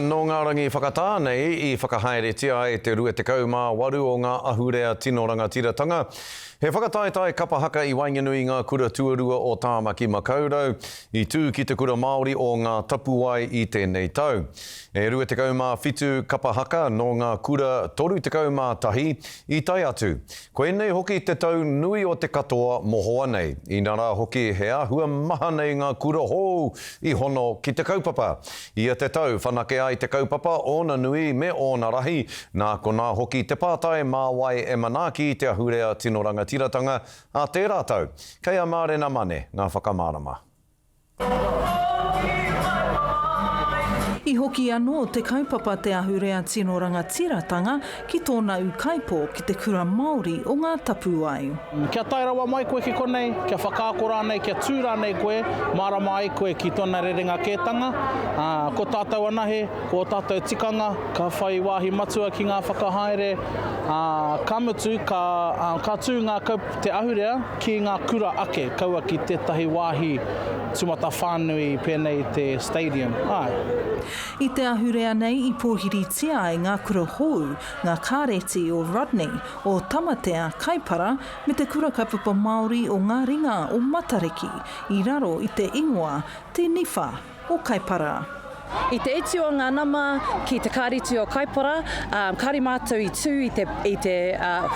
No ngā rangi whakatānei I whakahaeretia e te 28 o Ngā Ahurea Tino Rangatiratanga. He whakataetai kapa haka I wainganui ngā kura tuarua o Tāmaki Makaurau, I tū ki Te Kura Māori o Ngā Tapuwae I tēnei tau. E 27 kapa haka no ngā kura 31 I tai atu. Koenei hoki te tau nui o te katoa mohoa nei. I nā rā hoki he ahua maha nei ngā kura hou I hono ki te kaupapa. Ia te tau whanake ai te kaupapa ona nui me ona rahi. Nā ko nā hoki te pātai māwai e manaki Te Ahurea Tino Rangatiratanga a te rātau. Kei a mārena mane ngā whakamārama. I hoki anō te kaupapa Te Ahurea Tino Rangatiratanga ki tōna ukaipo ki Te Kura Māori o Ngā Tapuwae. Kia tai rawa mai koe ki konei, kia whakaakora nei, kia tūra nei koe, marama ai koe ki tōna rerenga kētanga. Ko tātou anahe, ko tātou tikanga, ka whai wāhi matua ki ngā whakahaere. Ka mutu, ka tū ngā Te Ahurea ki ngā kura ake, kaua ki tētahi wāhi tumata whānui pēnei te stadium. I Te Ahurea nei I pōhiritia ai ngā kura hou, ngā kāreti o Rodney, o Tamatea, Kaipara, me te kura kaupapa Māori o ngā ringa o Matariki, I raro I te ingoa, te niwha o Kaipara. I te eti o ngā nama ki te kāreti o Kaipara, kāri mātou I tū I te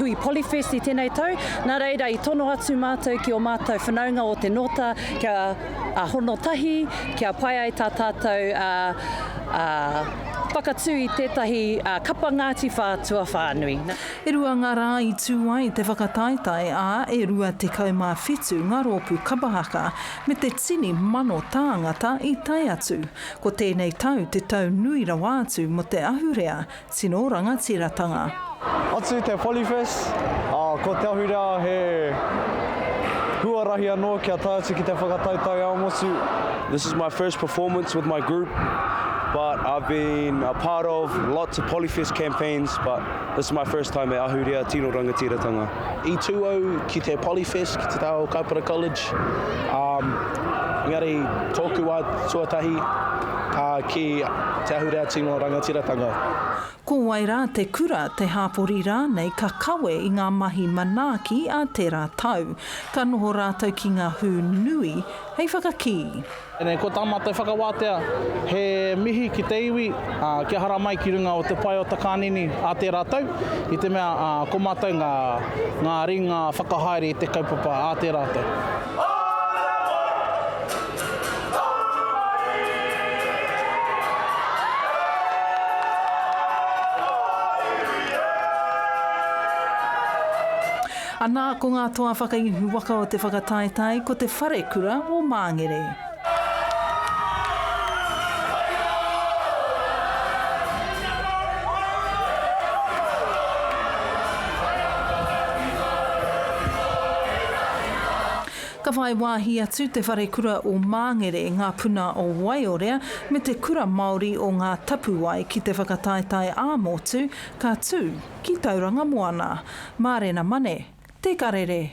hui Polyfest I tēnei tau. Nā reira I tono atu mātou ki o mātou whanaunga o te nota, kia hono tahi, kia pai ai tā tātou whakatū I tētahi kapa ngāti whātua whānui. E rua ngā rā I tū ai te whakataetai e rua te kaumāwhitu ngā rōpū kapahaka me te tini mano tāngata I tai atu. Ko tēnei tau te tau nui rawa atu mo Te Ahurea Tino Rangatiratanga. Atu te Polyfest, ko Te Ahurea he huarahi anō kia tai atu ki te whakataetai aomotu. This is my first performance with my group, but I've been a part of lots of Polyfest campaigns, but this is my first time at Ahurea Tino Rangatiratanga. I tūau ki te Polyfest, ki te Alfriston College. Engari, tōku wā tuatahi ki Te Ahurea Tino Rangatiratanga. Ko wai rā te kura te hāpori rā nei ka kawe I ngā mahi manaki a te rā tau. Ka noho rātou ki ngā hū nui, hei whakaki. Ko tā mātou whakawātea, he mihi ki te iwi, kia hara mai ki runga o te pai o takanini a te rātou. I te mea, ko mātou ngā ringa whakahaere I te kaupapa a te rātou. Anā ko ngā toa whakaihu waka o te whakataetai ko Te Wharekura o Māngere. Ka whai wāhi atu Te Wharekura o Māngere ngā puna o Waiorea me Te Kura Māori o Ngā Tapuwae ki te whakataetai āmotu ka tū ki tauranga moana. Mārena mane, te Karere.